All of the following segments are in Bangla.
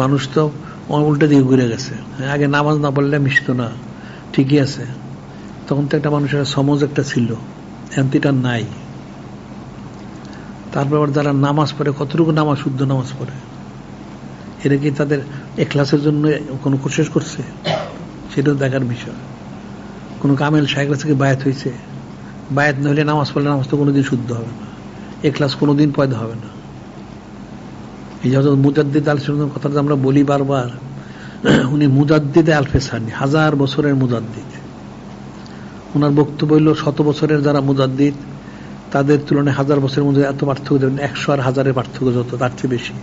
মানুষ তো উল্টো দিকে ঘুরে গেছে। আগে নামাজ না পড়লে মিশতো না, ঠিকই আছে, তখন তো একটা মানুষের সমাজ একটা ছিল, এমতিটা নাই। তারপর যারা নামাজ পড়ে, কতটুকু নামাজ, শুদ্ধ নামাজ পড়ে, এরা কি তাদের এখলাসের জন্য কোনো কোশিশ করছে? সেটাও দেখার বিষয়। কোনো কামেল শায়েখের থেকে বায়াত হয়েছে? বায়াত না হলে নামাজ পড়লে নামাজ তো কোনোদিন শুদ্ধ হবে না, এখলাস কোনোদিন পয়দা হবে না। এই যে মুজাদ্দিদ আল সুন্নাহর কথা আমরা বলি বারবার, উনি মুজাদ্দিদ আলফে সানি, 1000 বছরের মুজাদ্দিদ। ওনার বক্তব্য হইল 100 বছরের যারা মুজাদ্দিদ তাদের তুলনায় 1000 বছরের মধ্যে এত পার্থক্য দেবেন, 100 আর 1000-এর পার্থক্য যত, তার চেয়ে বেশি।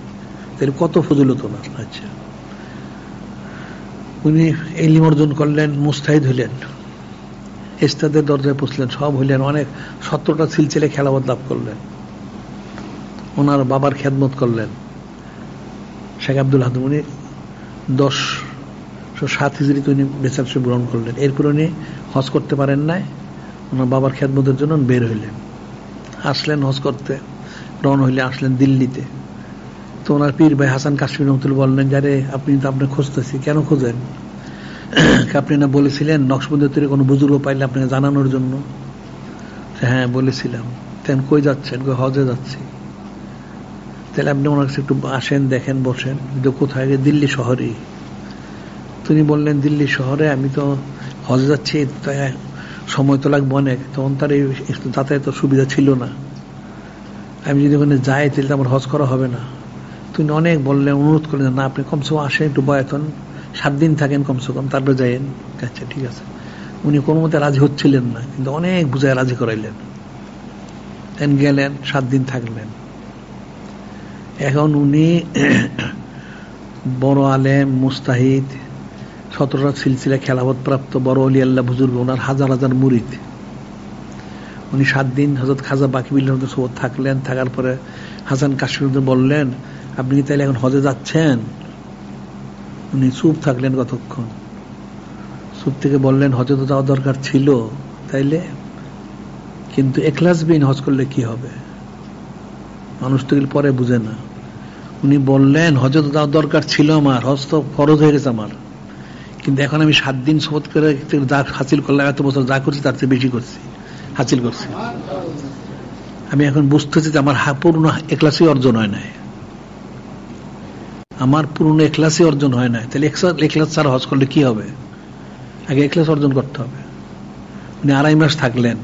তাহলে কত ফজিলত না। আচ্ছা, উনি ইলম অর্জন করলেন, মুস্তাহিদ হইলেন, ইস্তাদের দরজায় পৌঁছলেন, সব হইলেন, অনেক 17টা সিলসিলে খেলাফত লাভ করলেন, ওনার বাবার খেদমত করলেন। শেখ আব্দুল হাদম উনি 1007 হিজরিতে উনি বেচারশে গ্রহণ করলেন। এরপর উনি হজ করতে পারেন নাই, ওনার বাবার খেদমতের জন্য বের হইলেন, আসলেন হজ করতে, রওনা হইলে আসলেন দিল্লিতে। তো ওনার পীর ভাই হাসান কাশ্মীর রহমতুল্লাহ বললেন, যারে আপনি তো আপনাকে খুঁজতেছি, কেন খোঁজেন? আপনি না বলেছিলেন নকশবন্দির তৈরি কোনো বুজুর্গ পাইলে আপনাকে জানানোর জন্য? হ্যাঁ বলেছিলাম। তেন কই যাচ্ছেন? হজে যাচ্ছি। তাহলে আপনি ওনার কাছে একটু আসেন, দেখেন, বসেন। কোথায়? দিল্লি শহরেই। তিনি বললেন, দিল্লি শহরে? আমি তো হজে যাচ্ছি, সময় তো লাগবে অনেক, তখন তার এই যাতায়াতের সুবিধা ছিল না, আমি যদি ওখানে যাই তাহলে আমার হজ করা হবে না। তিনি অনেক বললেন, অনুরোধ করলেন, না আপনি কমসে কম আসেন, একটু বয়াতন 7 দিন থাকেন কমসে কম, তারপরে যাইয়েন। আচ্ছা ঠিক আছে। উনি কোনো মতে রাজি হচ্ছিলেন না, কিন্তু অনেক বুঝায় রাজি করাইলেন। গেলেন, 7 দিন থাকলেন। এখন উনি বড় আলেম, মুস্তাহিদ, 17টা সিলসিলা খেলাফত প্রাপ্ত বড় অলি আল্লাহ বুজুর্গ, ওনার 1000 মুরিদ। উনি 7 দিন হযরত খাজা বাকি বিল্লাহর সবত থাকলেন। থাকার পরে হাসান কাশ্মীর বললেন, আপনি কি তাইলে এখন হজে যাচ্ছেন? উনি চুপ থাকলেন কতক্ষণ, চুপ থেকে বললেন, হজে তো যাওয়া দরকার ছিল তাইলে, কিন্তু এখলাসবিহীন হজ করলে কি হবে? মানুষ তো পরে বুঝে না। উনি বললেন, হজে তো যাওয়ার দরকার ছিল আমার, হজ তো ফরজ হয়ে গেছে আমার, কিন্তু এখন আমি 7 দিন শপথ করে যা হাসিল করলাম, এত বছর যা করছি তার চেয়ে বেশি করছি, হাসিল করছি। আমি এখন বুঝতেছি যে আমার পূর্ণ এখলাসই অর্জন হয় নাই, আমার পূর্ণ এখলাসই অর্জন হয় নাই। তাহলে এখলাস ছাড়া হজ করলে কি হবে? আগে এখলাস অর্জন করতে হবে। উনি 2.5 মাস থাকলেন,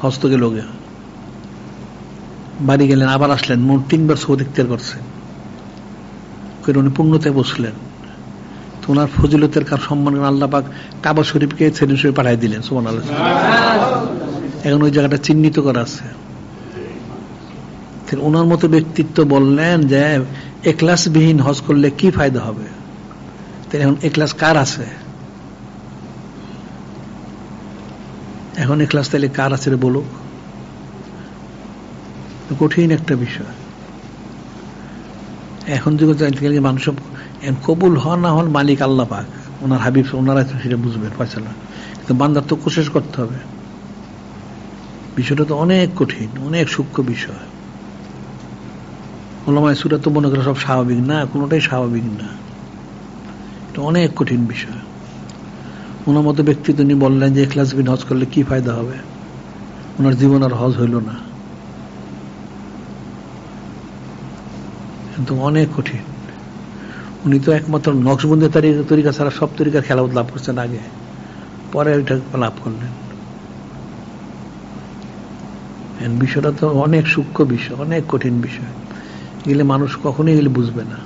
হজ তো গেল, বাড়ি গেলেন, আবার আসলেন, মোট 3 বার সৌদ ইখতিয়ার করছেন, উনি পূর্ণতে বসলেন। তো ওনার ফজিলতের কার সম্মান আল্লাহ পাক কাবা শরীফকে সেদিন শরীফ পাঠিয়ে দিলেন, সুবহানাল্লাহ। এখন ওই জায়গাটা চিহ্নিত করা আছে। ওনার মতো ব্যক্তিত্ব বললেন যে এখলাসবিহীন হজ করলে কি ফায়দা হবে? তাহলে এখন এখলাস কার আছে? এখন এখলাস তাহলে কার আছে রে বলুক? কঠিন একটা বিষয়। এখন যুগে মানুষ কবুল হন না হন মালিক আল্লাহ পাক, ওনার হাবিব, ওনারা সেটা বুঝবেন, ফয়সালা। কিন্তু বান্দার তো কোশিশ করতে হবে। বিষয়টা তো অনেক কঠিন, অনেক সূক্ষ্ম বিষয়। ওলামায়ে সুরা তো মনে করে সব স্বাভাবিক না, কোনোটাই স্বাভাবিক না, এটা অনেক কঠিন বিষয়। ওনার মতো ব্যক্তি তিনি বললেন যে ইখলাসবিহীন হজ করলে কি ফায়দা হবে? ওনার জীবন আর হজ হইল না, কিন্তু অনেক কঠিন। উনি তো একমাত্র নকশবন্দি তরিকা ছাড়া সব তরিকার খেলাফত লাভ করছেন আগে, পরে ওইটা লাভ করলেন। বিষয়টা তো অনেক সূক্ষ্ম বিষয়, অনেক কঠিন বিষয়, এগুলো মানুষ কখনোই এগুলো বুঝবে না।